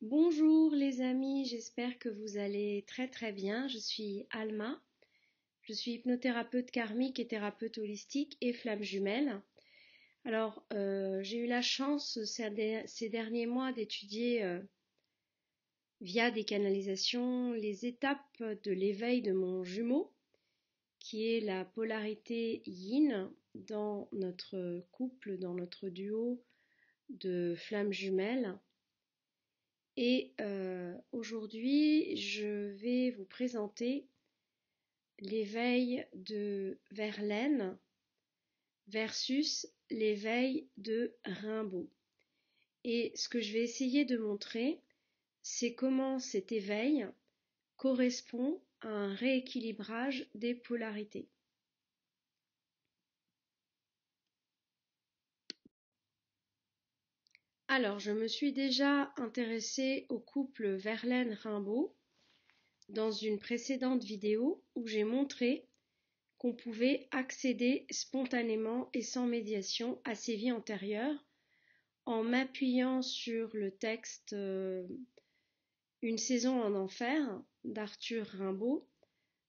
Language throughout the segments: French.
Bonjour les amis, j'espère que vous allez très très bien. Je suis Alma, je suis hypnothérapeute karmique et thérapeute holistique et flamme jumelle. Alors, j'ai eu la chance ces derniers mois d'étudier via des canalisations les étapes de l'éveil de mon jumeau, qui est la polarité yin dans notre couple, dans notre duo de flammes jumelles. Et aujourd'hui, je vais vous présenter l'éveil de Verlaine versus l'éveil de Rimbaud. Et ce que je vais essayer de montrer, c'est comment cet éveil correspond à un rééquilibrage des polarités. Alors, je me suis déjà intéressée au couple Verlaine-Rimbaud dans une précédente vidéo où j'ai montré qu'on pouvait accéder spontanément et sans médiation à ses vies antérieures en m'appuyant sur le texte Une saison en enfer d'Arthur Rimbaud.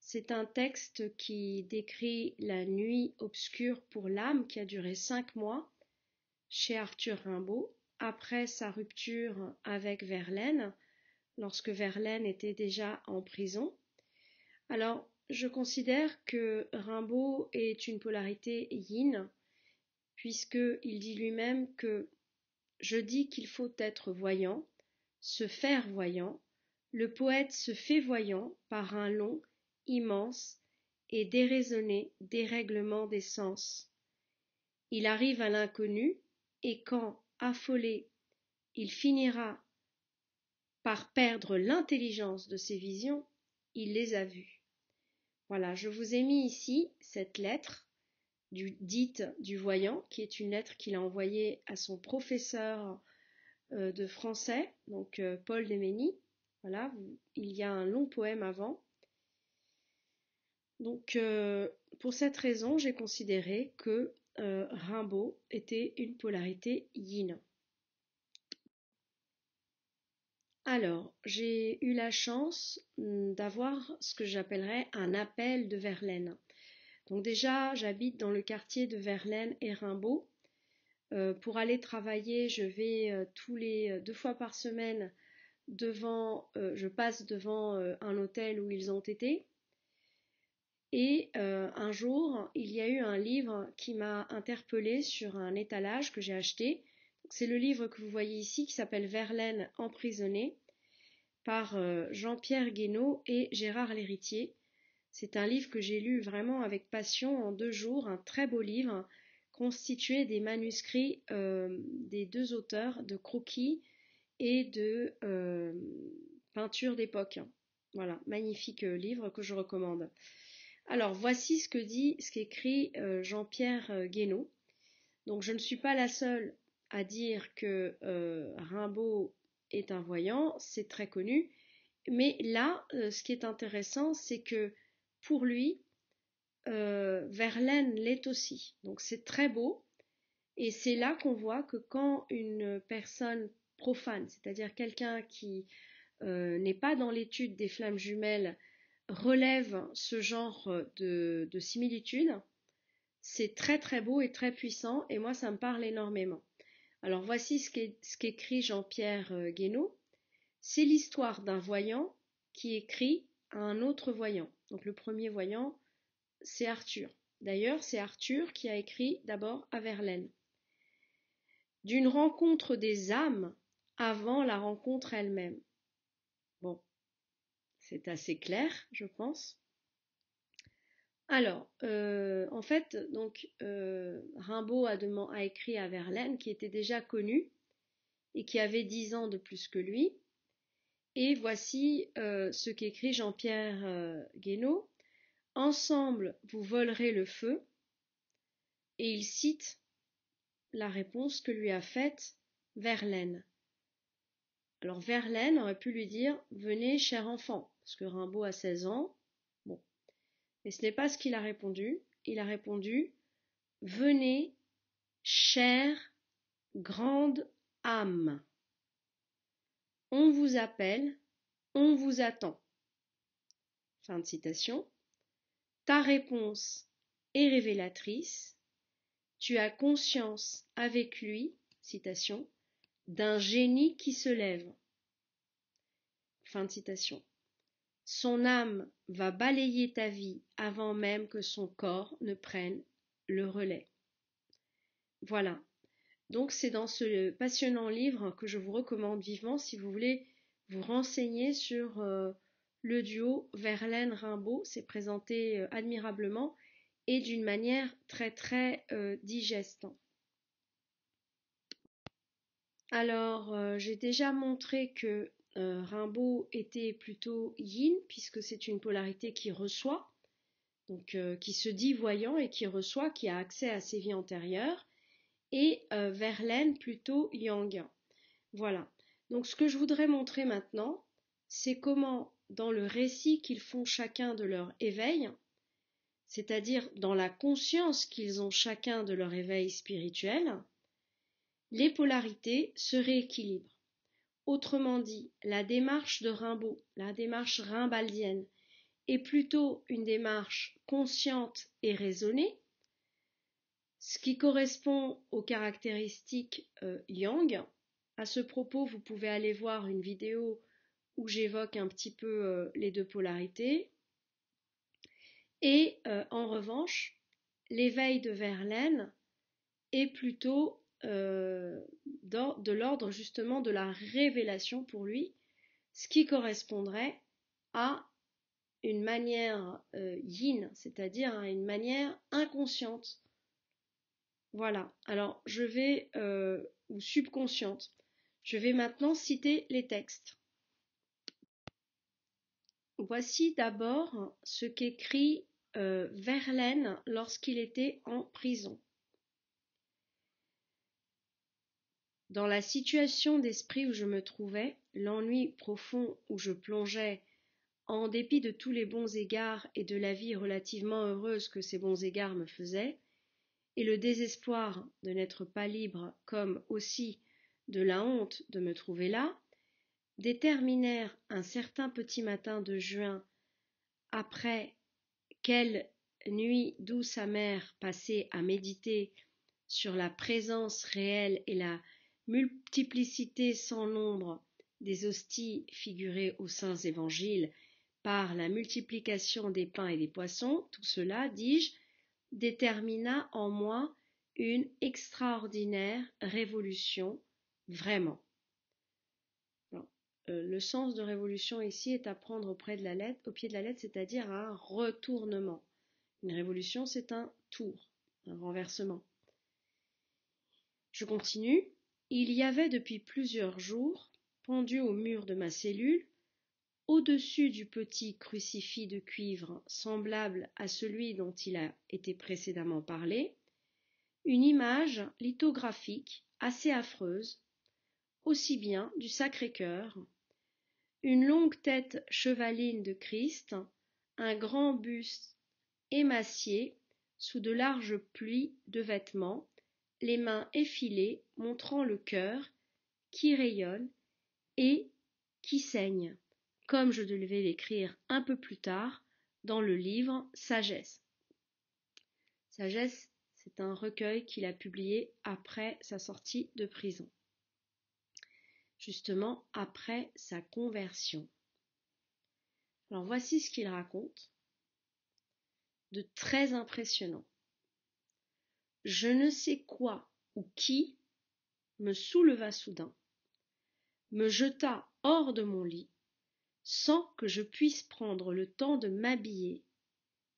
C'est un texte qui décrit la nuit obscure pour l'âme qui a duré 5 mois chez Arthur Rimbaud après sa rupture avec Verlaine, lorsque Verlaine était déjà en prison. Alors, je considère que Rimbaud est une polarité yin, puisqu'il dit lui-même que je dis qu'il faut être voyant, se faire voyant, le poète se fait voyant par un long, immense et déraisonné dérèglement des sens. Il arrive à l'inconnu, et quand, affolé, il finira par perdre l'intelligence de ses visions, il les a vues. Voilà, je vous ai mis ici cette lettre dite du voyant, qui est une lettre qu'il a envoyée à son professeur de français, donc Paul Démény. Voilà, il y a un long poème avant. Donc, pour cette raison, j'ai considéré que Rimbaud était une polarité yin. Alors, j'ai eu la chance d'avoir ce que j'appellerais un appel de Verlaine. Donc déjà, j'habite dans le quartier de Verlaine et Rimbaud. Pour aller travailler, je vais tous les 2 fois par semaine je passe devant un hôtel où ils ont été. Et un jour, il y a eu un livre qui m'a interpellée sur un étalage que j'ai acheté. C'est le livre que vous voyez ici qui s'appelle Verlaine emprisonné par Jean-Pierre Guénot et Gérard Lhéritier. C'est un livre que j'ai lu vraiment avec passion en 2 jours, un très beau livre constitué des manuscrits des 2 auteurs, de croquis et de peintures d'époque. Voilà, magnifique livre que je recommande. Alors voici ce qu'écrit Jean-Pierre Guénot. Donc je ne suis pas la seule à dire que Rimbaud est un voyant, c'est très connu. Mais là, ce qui est intéressant, c'est que pour lui, Verlaine l'est aussi. Donc c'est très beau. Et c'est là qu'on voit que quand une personne profane, c'est-à-dire quelqu'un qui n'est pas dans l'étude des flammes jumelles, relève ce genre de similitude, c'est très très beau et très puissant, et moi ça me parle énormément. Alors voici ce qu'écrit Jean-Pierre Guénot. C'est l'histoire d'un voyant qui écrit à un autre voyant. Donc le premier voyant, c'est Arthur. D'ailleurs, c'est Arthur qui a écrit d'abord à Verlaine. D'une rencontre des âmes avant la rencontre elle-même. Bon, c'est assez clair, je pense. Alors, en fait, donc Rimbaud a écrit à Verlaine, qui était déjà connu et qui avait 10 ans de plus que lui. Et voici ce qu'écrit Jean-Pierre Guénot. Ensemble, vous volerez le feu. Et il cite la réponse que lui a faite Verlaine. Alors Verlaine aurait pu lui dire « Venez, cher enfant », parce que Rimbaud a 16 ans. Bon. Mais ce n'est pas ce qu'il a répondu. Il a répondu « Venez, chère grande âme ». On vous appelle, on vous attend. Fin de citation. Ta réponse est révélatrice. Tu as conscience avec lui, citation, d'un génie qui se lève. Fin de citation. Son âme va balayer ta vie avant même que son corps ne prenne le relais. Voilà. Donc c'est dans ce passionnant livre que je vous recommande vivement si vous voulez vous renseigner sur le duo Verlaine-Rimbaud. C'est présenté admirablement et d'une manière très très digeste. Alors j'ai déjà montré que Rimbaud était plutôt yin, puisque c'est une polarité qui reçoit, donc qui se dit voyant et qui reçoit, qui a accès à ses vies antérieures, et Verlaine plutôt yang. Voilà. Donc ce que je voudrais montrer maintenant, c'est comment dans le récit qu'ils font chacun de leur éveil, c'est-à-dire dans la conscience qu'ils ont chacun de leur éveil spirituel, les polarités se rééquilibrent. Autrement dit, la démarche de Rimbaud, la démarche rimbaldienne, est plutôt une démarche consciente et raisonnée, ce qui correspond aux caractéristiques yang. À ce propos, vous pouvez aller voir une vidéo où j'évoque un petit peu les deux polarités. Et en revanche, l'éveil de Verlaine est plutôt de l'ordre justement de la révélation pour lui, ce qui correspondrait à une manière yin, c'est-à-dire à une manière inconsciente. Voilà, alors je vais, ou subconsciente, je vais maintenant citer les textes. Voici d'abord ce qu'écrit Verlaine lorsqu'il était en prison. Dans la situation d'esprit où je me trouvais, l'ennui profond où je plongeais, en dépit de tous les bons égards et de la vie relativement heureuse que ces bons égards me faisaient, et le désespoir de n'être pas libre, comme aussi de la honte de me trouver là, déterminèrent un certain petit matin de juin, après quelle nuit douce amère passée à méditer sur la présence réelle et la multiplicité sans nombre des hosties figurées aux saints évangiles par la multiplication des pains et des poissons, tout cela, dis-je, détermina en moi une extraordinaire révolution, vraiment. Alors, le sens de révolution ici est à prendre au pied de la lettre, c'est-à-dire un retournement. Une révolution, c'est un tour, un renversement. Je continue. Il y avait depuis plusieurs jours, pendu au mur de ma cellule, au-dessus du petit crucifix de cuivre semblable à celui dont il a été précédemment parlé, une image lithographique assez affreuse, aussi bien du Sacré-Cœur, une longue tête chevaline de Christ, un grand buste émacié sous de larges plis de vêtements, les mains effilées montrant le cœur qui rayonne et qui saigne, comme je devais l'écrire un peu plus tard dans le livre Sagesse. Sagesse, c'est un recueil qu'il a publié après sa sortie de prison, justement après sa conversion. Alors voici ce qu'il raconte, de très impressionnant. Je ne sais quoi ou qui me souleva soudain, me jeta hors de mon lit, sans que je puisse prendre le temps de m'habiller,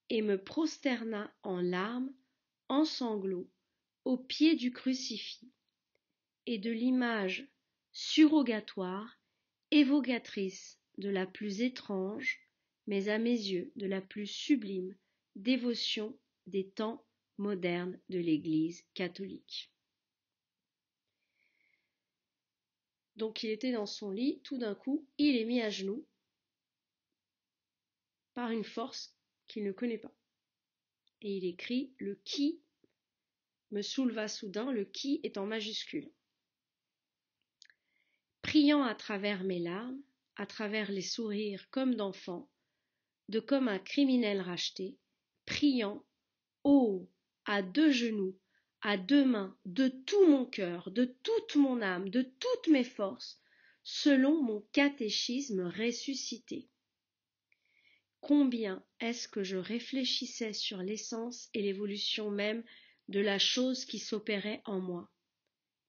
et me prosterna en larmes, en sanglots, au pied du crucifix, et de l'image surrogatoire, évocatrice de la plus étrange, mais à mes yeux de la plus sublime dévotion des temps modernes de l'Église catholique. Donc il était dans son lit, tout d'un coup, il est mis à genoux par une force qu'il ne connaît pas. Et il écrit le qui me souleva soudain, le qui est en majuscule. priant à travers mes larmes, à travers les sourires comme d'enfants, de comme un criminel racheté, priant, oh, à deux genoux, à deux mains, de tout mon cœur, de toute mon âme, de toutes mes forces, selon mon catéchisme ressuscité. Combien est-ce que je réfléchissais sur l'essence et l'évolution même de la chose qui s'opérait en moi.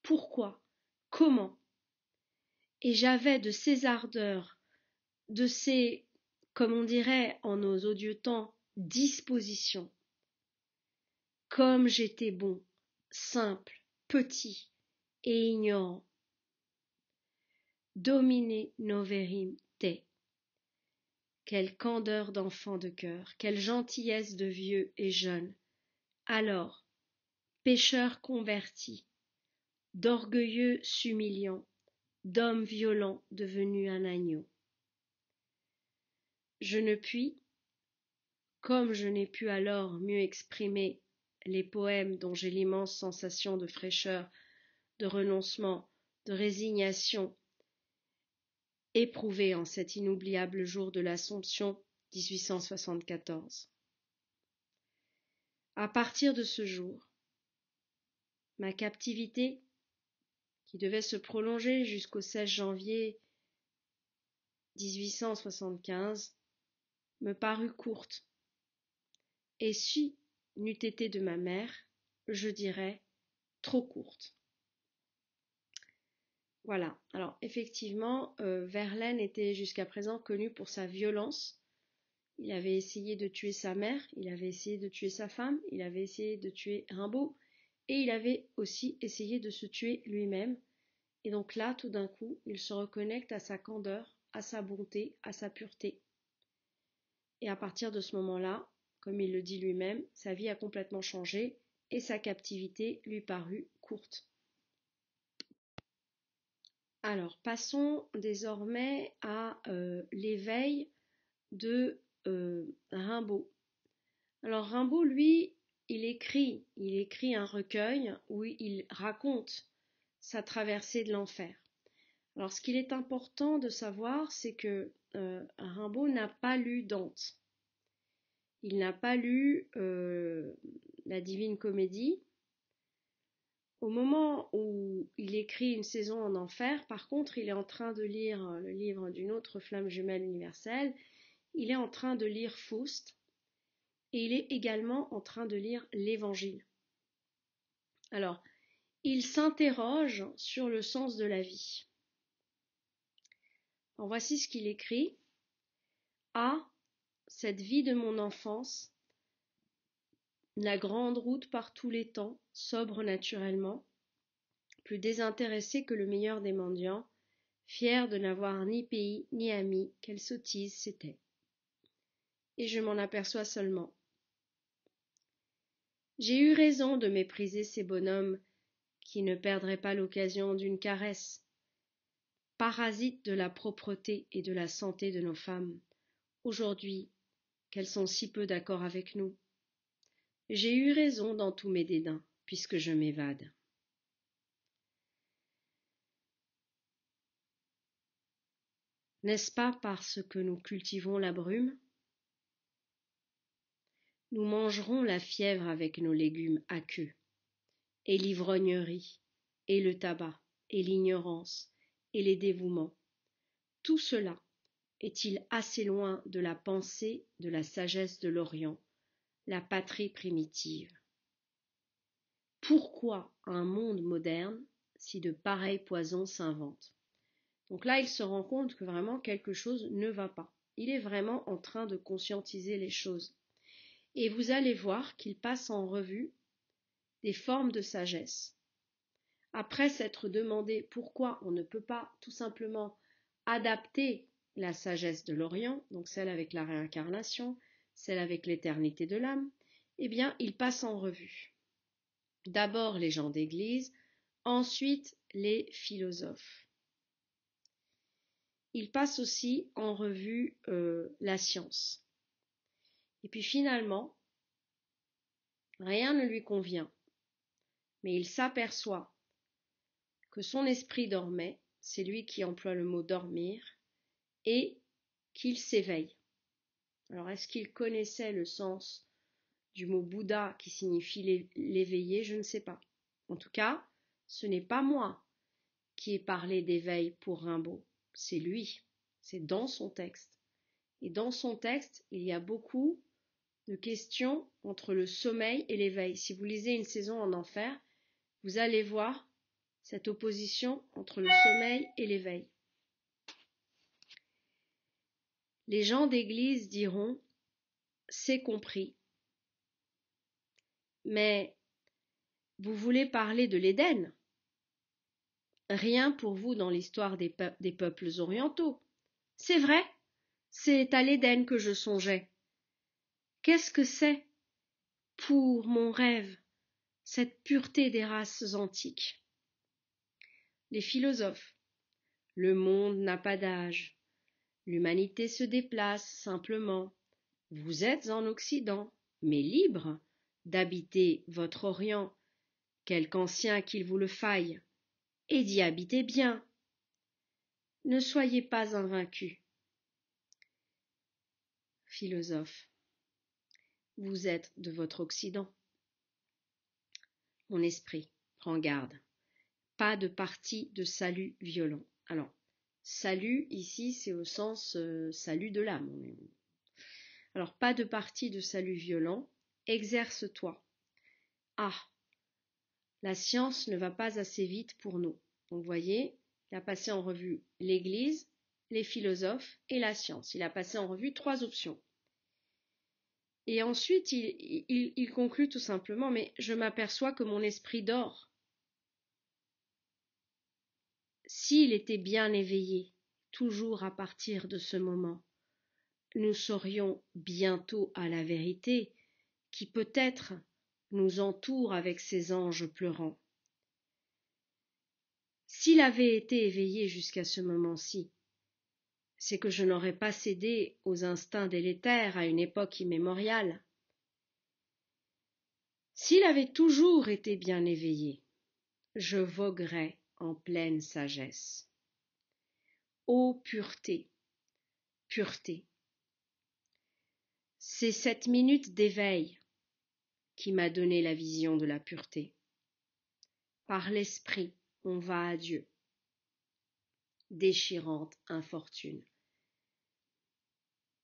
Pourquoi? Comment? Et j'avais de ces ardeurs, de ces, comme on dirait en nos odieux temps, dispositions. Comme j'étais bon, simple, petit et ignorant. Domine noverim te. Quelle candeur d'enfant de cœur, quelle gentillesse de vieux et jeune. Alors, pécheur converti, d'orgueilleux s'humiliant, d'homme violent devenu un agneau. Je ne puis, comme je n'ai pu alors mieux exprimer les poèmes dont j'ai l'immense sensation de fraîcheur, de renoncement, de résignation, éprouvée en cet inoubliable jour de l'Assomption 1874. À partir de ce jour, ma captivité, qui devait se prolonger jusqu'au 16 janvier 1875, me parut courte, et si n'eût été de ma mère, je dirais trop courte. Voilà, alors effectivement, Verlaine était jusqu'à présent connu pour sa violence. Il avait essayé de tuer sa mère, il avait essayé de tuer sa femme, il avait essayé de tuer Rimbaud, et il avait aussi essayé de se tuer lui-même. Et donc là, tout d'un coup, il se reconnecte à sa candeur, à sa bonté, à sa pureté. Et à partir de ce moment-là, comme il le dit lui-même, sa vie a complètement changé et sa captivité lui parut courte. Alors, passons désormais à l'éveil de Rimbaud. Alors, Rimbaud, lui, il écrit un recueil où il raconte sa traversée de l'enfer. Alors, ce qu'il est important de savoir, c'est que Rimbaud n'a pas lu Dante. Il n'a pas lu la Divine Comédie. Au moment où il écrit Une saison en enfer, par contre, il est en train de lire le livre d'une autre flamme jumelle universelle. Il est en train de lire Faust et il est également en train de lire l'Évangile. Alors, il s'interroge sur le sens de la vie. Alors, voici ce qu'il écrit. Ah, cette vie de mon enfance, la grande route par tous les temps, sobre naturellement, plus désintéressée que le meilleur des mendiants, fière de n'avoir ni pays ni amis, quelle sottise c'était. Et je m'en aperçois seulement. J'ai eu raison de mépriser ces bonhommes qui ne perdraient pas l'occasion d'une caresse, parasites de la propreté et de la santé de nos femmes, aujourd'hui qu'elles sont si peu d'accord avec nous. J'ai eu raison dans tous mes dédains, puisque je m'évade. N'est-ce pas parce que nous cultivons la brume? Nous mangerons la fièvre avec nos légumes aqueux, et l'ivrognerie, et le tabac, et l'ignorance, et les dévouements. Tout cela est-il assez loin de la pensée de la sagesse de l'Orient, la patrie primitive? Pourquoi un monde moderne si de pareils poisons s'inventent? Donc là, il se rend compte que vraiment quelque chose ne va pas. Il est vraiment en train de conscientiser les choses. Et vous allez voir qu'il passe en revue des formes de sagesse. Après s'être demandé pourquoi on ne peut pas tout simplement adapter la sagesse de l'Orient, donc celle avec la réincarnation, celle avec l'éternité de l'âme, eh bien, il passe en revue. D'abord les gens d'église, ensuite les philosophes. Il passe aussi en revue la science. Et puis finalement, rien ne lui convient, mais il s'aperçoit que son esprit dormait c'est lui qui emploie le mot dormir, et qu'il s'éveille. Alors, est-ce qu'il connaissait le sens du mot Bouddha qui signifie l'éveillé? Je ne sais pas. En tout cas, ce n'est pas moi qui ai parlé d'éveil pour Rimbaud, c'est lui, c'est dans son texte. Et dans son texte, il y a beaucoup de questions entre le sommeil et l'éveil. Si vous lisez Une saison en enfer, vous allez voir cette opposition entre le sommeil et l'éveil. Les gens d'église diront « c'est compris ». Mais vous voulez parler de l'Éden? Rien pour vous dans l'histoire des peuples orientaux. C'est vrai, c'est à l'Éden que je songeais. Qu'est-ce que c'est, pour mon rêve, cette pureté des races antiques? Les philosophes. Le monde n'a pas d'âge. L'humanité se déplace simplement. Vous êtes en Occident, mais libre d'habiter votre Orient, quelque ancien qu'il vous le faille, et d'y habiter bien. Ne soyez pas invaincus. Philosophe. Vous êtes de votre Occident. Mon esprit, prends garde. Pas de parti de salut violent. Alors, salut, ici, c'est au sens salut de l'âme. Alors, pas de parti de salut violent. Exerce-toi. Ah, la science ne va pas assez vite pour nous. Donc, vous voyez, il a passé en revue l'Église, les philosophes et la science. Il a passé en revue 3 options. Et ensuite, il conclut tout simplement, mais je m'aperçois que mon esprit dort. S'il était bien éveillé, toujours à partir de ce moment, nous serions bientôt à la vérité qui peut-être nous entoure avec ses anges pleurants. S'il avait été éveillé jusqu'à ce moment-ci, c'est que je n'aurais pas cédé aux instincts délétères à une époque immémoriale. S'il avait toujours été bien éveillé, je voguerais en pleine sagesse. Ô pureté, pureté! C'est cette minute d'éveil qui m'a donné la vision de la pureté. Par l'esprit, on va à Dieu. Déchirante infortune.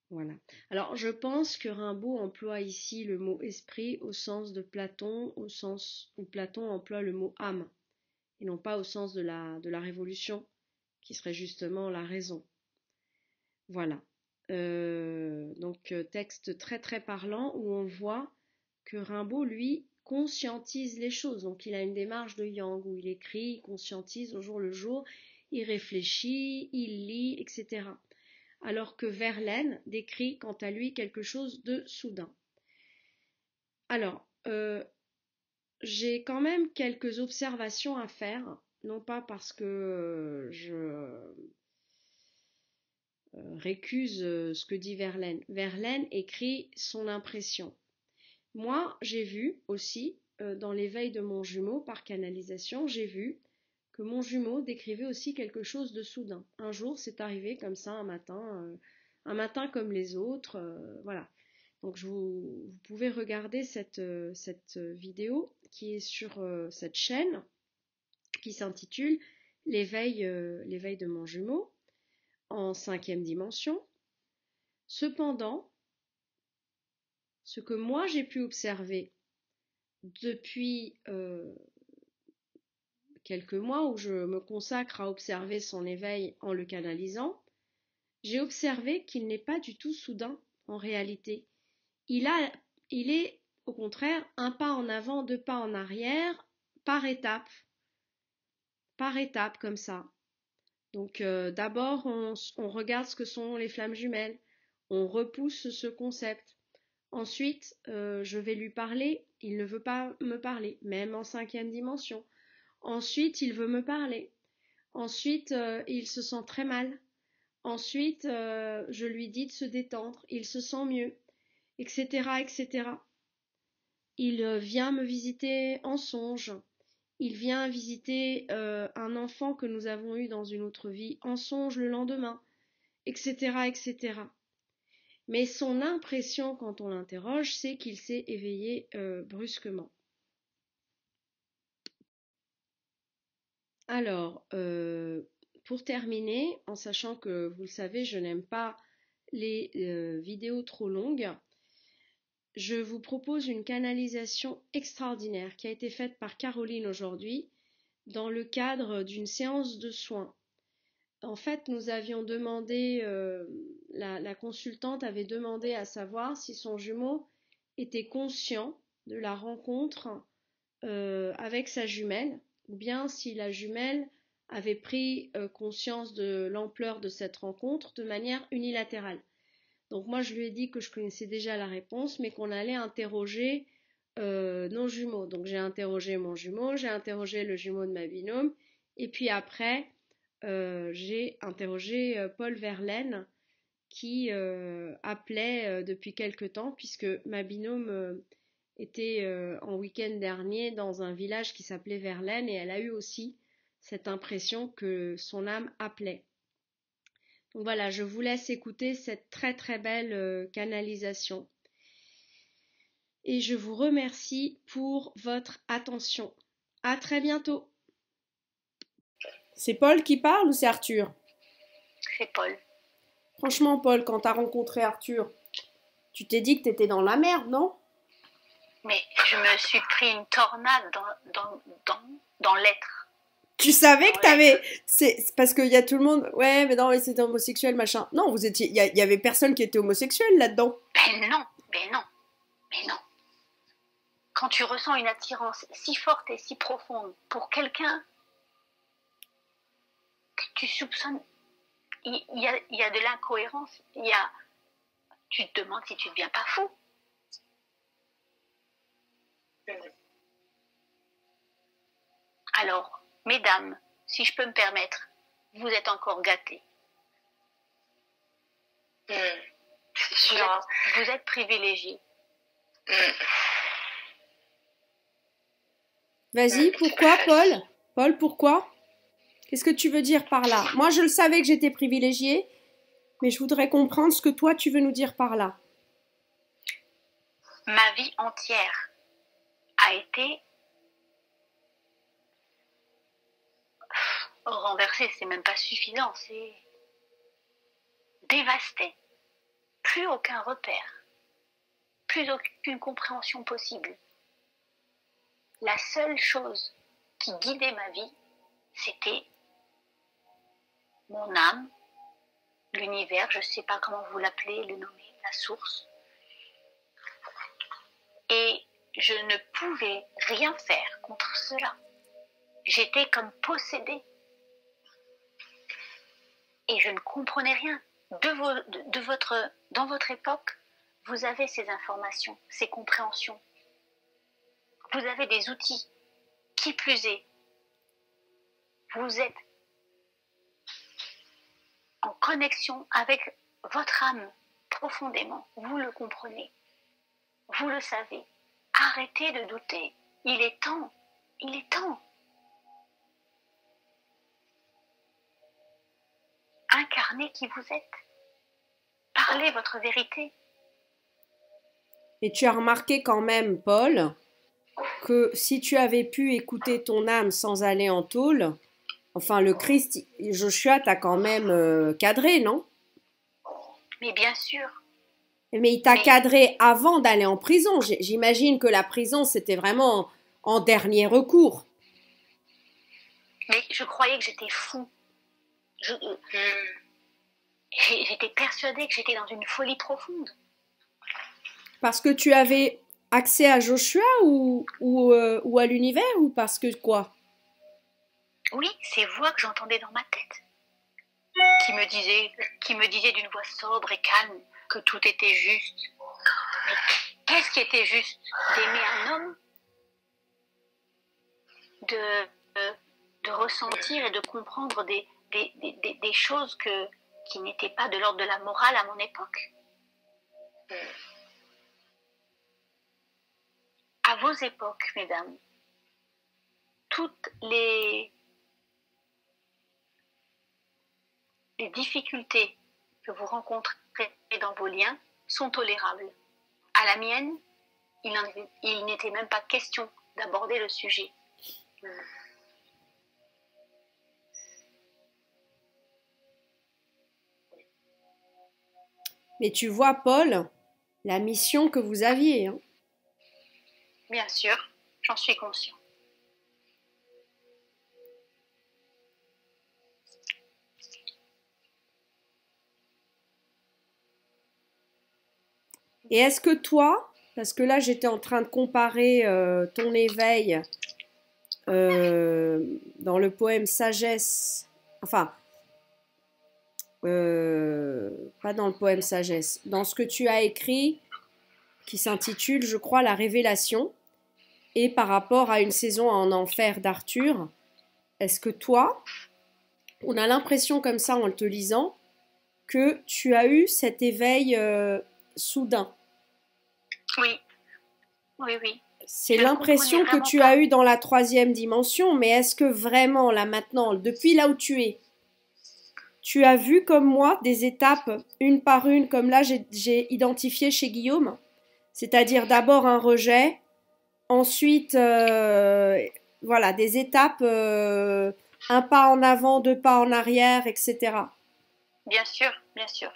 Voilà. Alors, je pense que Rimbaud emploie ici le mot esprit au sens de Platon, au sens où Platon emploie le mot âme, et non pas au sens de la révolution, qui serait justement la raison. Voilà. Donc, texte très très parlant où on voit que Rimbaud, lui, conscientise les choses. Donc, il a une démarche de Yang où il écrit, il conscientise au jour le jour, il réfléchit, il lit, etc. Alors que Verlaine décrit quant à lui quelque chose de soudain. Alors, j'ai quand même quelques observations à faire, non pas parce que je récuse ce que dit Verlaine. Verlaine écrit son impression. Moi, j'ai vu aussi, dans l'éveil de mon jumeau, par canalisation, j'ai vu que mon jumeau décrivait aussi quelque chose de soudain. Un jour, c'est arrivé comme ça, un matin comme les autres, voilà. Donc, vous pouvez regarder cette vidéo qui est sur cette chaîne, qui s'intitule l'éveil de mon jumeau, en 5e dimension. Cependant, ce que moi j'ai pu observer depuis quelques mois où je me consacre à observer son éveil en le canalisant, j'ai observé qu'il n'est pas du tout soudain en réalité. Il est au contraire un pas en avant, 2 pas en arrière, par étapes comme ça. Donc d'abord on regarde ce que sont les flammes jumelles, on repousse ce concept. Ensuite, je vais lui parler, il ne veut pas me parler, même en 5e dimension. Ensuite, il veut me parler. Ensuite, il se sent très mal. Ensuite, je lui dis de se détendre, il se sent mieux, etc., etc. Il vient me visiter en songe. il vient visiter un enfant que nous avons eu dans une autre vie en songe le lendemain, etc., etc. Mais son impression quand on l'interroge, c'est qu'il s'est éveillé brusquement. Alors, pour terminer, en sachant que vous le savez, je n'aime pas les vidéos trop longues, je vous propose une canalisation extraordinaire qui a été faite par Caroline aujourd'hui dans le cadre d'une séance de soins. En fait, nous avions demandé, la consultante avait demandé à savoir si son jumeau était conscient de la rencontre avec sa jumelle, ou bien si la jumelle avait pris conscience de l'ampleur de cette rencontre de manière unilatérale. Donc moi, je lui ai dit que je connaissais déjà la réponse, mais qu'on allait interroger nos jumeaux. Donc j'ai interrogé mon jumeau, j'ai interrogé le jumeau de ma binôme, et puis après, j'ai interrogé Paul Verlaine, qui appelait depuis quelque temps, puisque ma binôme était en week-end dernier dans un village qui s'appelait Verlaine, et elle a eu aussi cette impression que son âme appelait. Donc voilà, je vous laisse écouter cette très très belle canalisation. Et je vous remercie pour votre attention. À très bientôt. C'est Paul qui parle ou c'est Arthur? C'est Paul. Franchement, Paul, quand t'as rencontré Arthur, tu t'es dit que t'étais dans la merde, non? Mais je me suis pris une tornade dans l'être. Tu savais que t'avais... C'est parce qu'il y a tout le monde... Ouais, mais non, mais c'était homosexuel, machin. Non, vous étiez... Il y avait personne qui était homosexuel là-dedans. Ben non, mais non. Quand tu ressens une attirance si forte et si profonde pour quelqu'un que tu soupçonnes, il y a de l'incohérence, tu te demandes si tu ne deviens pas fou. Alors, mesdames, si je peux me permettre, vous êtes encore gâtées. Vous êtes privilégiés. Vas-y, pourquoi, Paul? Paul, pourquoi? Qu'est-ce que tu veux dire par là? Moi, je le savais que j'étais privilégiée, mais je voudrais comprendre ce que toi, tu veux nous dire par là. Ma vie entière a été renversée, c'est même pas suffisant, c'est dévastée. Plus aucun repère, plus aucune compréhension possible. La seule chose qui guidait ma vie, c'était mon âme, l'univers, je ne sais pas comment vous l'appelez, le nommer, la source. Et je ne pouvais rien faire contre cela. J'étais comme possédée. Et je ne comprenais rien. Dans votre époque, vous avez ces informations, ces compréhensions. Vous avez des outils. Qui plus est, vous êtes en connexion avec votre âme profondément. Vous le comprenez. Vous le savez. Arrêtez de douter. Il est temps. Il est temps. Incarnez qui vous êtes. Parlez votre vérité. Et tu as remarqué quand même, Paul, que si tu avais pu écouter ton âme sans aller en tôle, enfin le Christ, Joshua t'a quand même cadré, non? Mais bien sûr. Mais il t'a cadré avant d'aller en prison. J'imagine que la prison, c'était vraiment en dernier recours. Mais je croyais que j'étais fou. J'étais persuadée que j'étais dans une folie profonde. Parce que tu avais accès à Joshua ou à l'univers ou parce que quoi? Oui, ces voix que j'entendais dans ma tête, qui me disaient d'une voix sobre et calme que tout était juste. Mais qu'est-ce qui était juste? D'aimer un homme, de ressentir et de comprendre des choses qui n'étaient pas de l'ordre de la morale à mon époque. À vos époques, mesdames, toutes les difficultés que vous rencontrez dans vos liens sont tolérables. À la mienne, il n'était même pas question d'aborder le sujet. Mais tu vois, Paul, la mission que vous aviez, hein. Bien sûr, j'en suis conscient. Et est-ce que toi, parce que là j'étais en train de comparer ton éveil dans le poème Sagesse, enfin, pas dans le poème Sagesse, dans ce que tu as écrit, qui s'intitule, je crois, La Révélation, et par rapport à une saison en enfer d'Arthur, est-ce que toi, on a l'impression comme ça en te lisant, que tu as eu cet éveil soudain? Oui, oui, oui. C'est l'impression que tu as eue dans la 3e dimension, mais est-ce que vraiment, là maintenant, depuis là où tu es, tu as vu comme moi des étapes, une par une, comme là j'ai identifié chez Guillaume, c'est-à-dire d'abord un rejet, ensuite, voilà, des étapes, un pas en avant, 2 pas en arrière, etc. Bien sûr, bien sûr.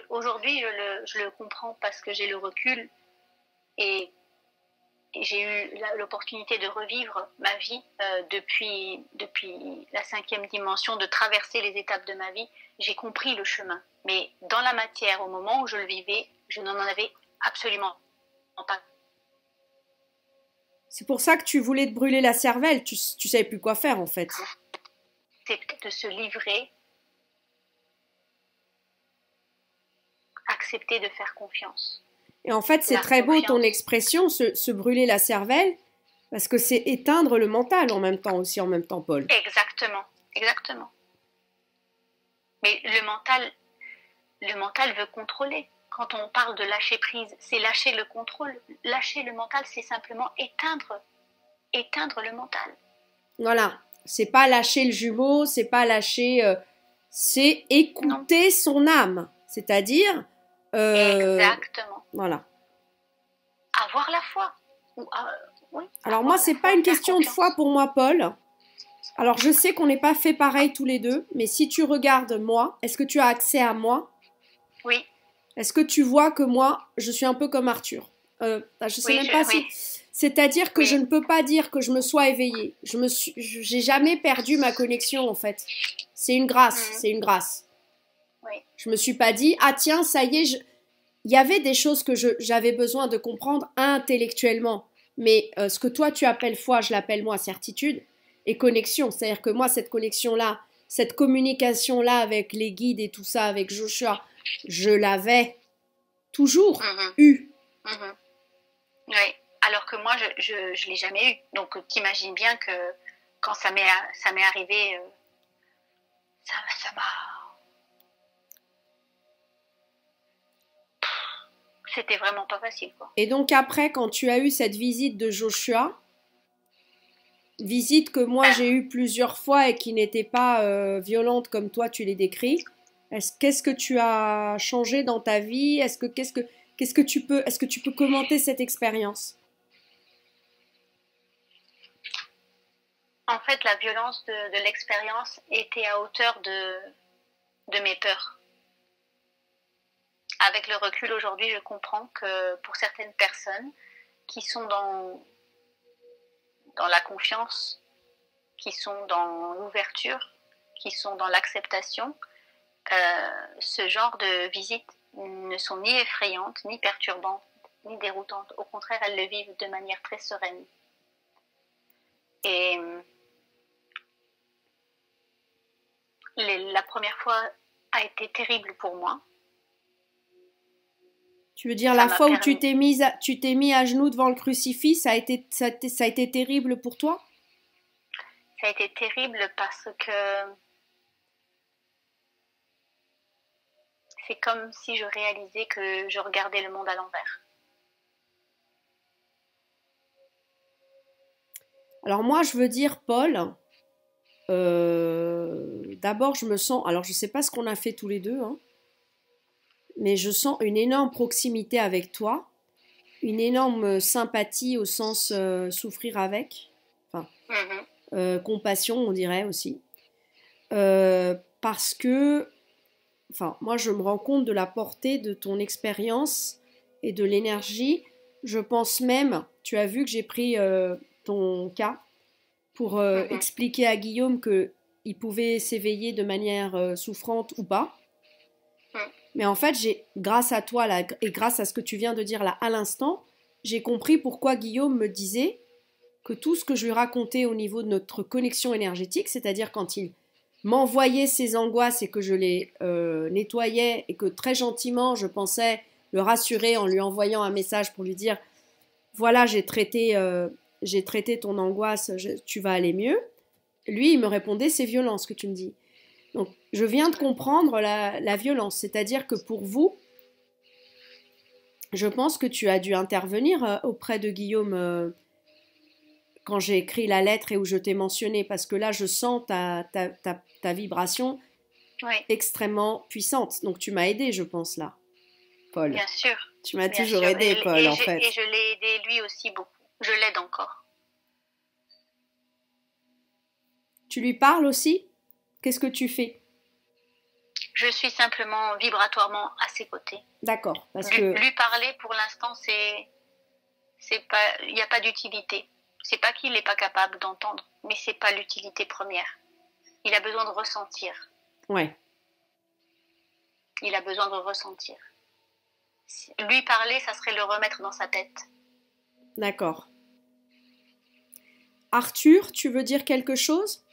Aujourd'hui, je le comprends parce que j'ai le recul et j'ai eu l'opportunité de revivre ma vie depuis la 5e dimension, de traverser les étapes de ma vie. J'ai compris le chemin. Mais dans la matière, au moment où je le vivais, je n'en avais absolument pas. C'est pour ça que tu voulais te brûler la cervelle. Tu savais plus quoi faire, en fait. C'est de se livrer, accepter de faire confiance. Et en fait, c'est très beau ton expression, se brûler la cervelle, parce que c'est éteindre le mental en même temps aussi, en même temps, Paul. Exactement, exactement. Mais le mental veut contrôler. Quand on parle de lâcher prise, c'est lâcher le contrôle. Lâcher le mental, c'est simplement éteindre le mental. Voilà, c'est pas lâcher le jumeau, c'est pas lâcher, c'est écouter son âme, c'est-à-dire. Exactement. Voilà. Avoir la foi. Oui, alors moi, c'est pas une question de foi pour moi, Paul. Alors je sais qu'on n'est pas fait pareil tous les deux, mais si tu regardes moi, est-ce que tu as accès à moi? Oui. Est-ce que tu vois que moi, je suis un peu comme Arthur? Je sais même pas si. C'est-à-dire que je ne peux pas dire que je me sois éveillée. J'ai jamais perdu ma connexion en fait. C'est une grâce, c'est une grâce. Oui. Je me suis pas dit ah tiens ça y est. Il y avait des choses que j'avais besoin de comprendre intellectuellement, mais ce que toi tu appelles foi, je l'appelle moi certitude et connexion. C'est-à-dire que moi cette connexion-là, cette communication-là avec les guides et tout ça, avec Joshua, je l'avais toujours eu. Oui. Alors que moi, je ne l'ai jamais eu. Donc, t'imagines bien que quand ça m'est arrivé, ça m'a... C'était vraiment pas facile, quoi. Et donc après, quand tu as eu cette visite de Joshua, visite que moi j'ai eue plusieurs fois et qui n'était pas violente comme toi tu les décris, qu'est-ce que tu as changé dans ta est-ce que tu peux commenter cette expérience? En fait, la violence de l'expérience était à hauteur de mes peurs. Avec le recul aujourd'hui, je comprends que pour certaines personnes qui sont dans la confiance, qui sont dans l'ouverture, qui sont dans l'acceptation, ce genre de visites ne sont ni effrayantes, ni perturbantes, ni déroutantes. Au contraire, elles le vivent de manière très sereine. Et la première fois a été terrible pour moi. Tu veux dire la fois où tu t'es mis à genoux devant le crucifix, ça a été terrible pour toi? Ça a été terrible parce que c'est comme si je réalisais que je regardais le monde à l'envers. Alors moi, je veux dire, Paul, d'abord, je me sens, alors je ne sais pas ce qu'on a fait tous les deux, hein, mais je sens une énorme proximité avec toi, une énorme sympathie au sens souffrir avec, enfin, compassion, on dirait aussi. Parce que, enfin, moi, je me rends compte de la portée de ton expérience et de l'énergie. Je pense même, tu as vu que j'ai pris ton cas pour expliquer à Guillaume qu'il pouvait s'éveiller de manière souffrante ou pas. Mais en fait, grâce à toi là, et grâce à ce que tu viens de dire là à l'instant, j'ai compris pourquoi Guillaume me disait que tout ce que je lui racontais au niveau de notre connexion énergétique, c'est-à-dire quand il m'envoyait ses angoisses et que je les nettoyais et que très gentiment je pensais le rassurer en lui envoyant un message pour lui dire voilà, j'ai traité ton angoisse, tu vas aller mieux. Lui, il me répondait c'est violent ce que tu me dis. Donc, je viens de comprendre la violence, c'est-à-dire que pour vous, je pense que tu as dû intervenir auprès de Guillaume quand j'ai écrit la lettre et où je t'ai mentionné, parce que là, je sens ta vibration extrêmement puissante. Donc, tu m'as aidé, je pense, là, Paul. Bien sûr. Tu m'as toujours aidé, Paul, en fait. Et je l'ai aidé, lui aussi, beaucoup. Je l'aide encore. Tu lui parles aussi ? Qu'est-ce que tu fais ? Je suis simplement vibratoirement à ses côtés. D'accord. Lui parler, pour l'instant, il n'y a pas d'utilité. C'est pas qu'il n'est pas capable d'entendre, mais c'est pas l'utilité première. Il a besoin de ressentir. Ouais. Il a besoin de ressentir. Lui parler, ça serait le remettre dans sa tête. D'accord. Arthur, tu veux dire quelque chose ?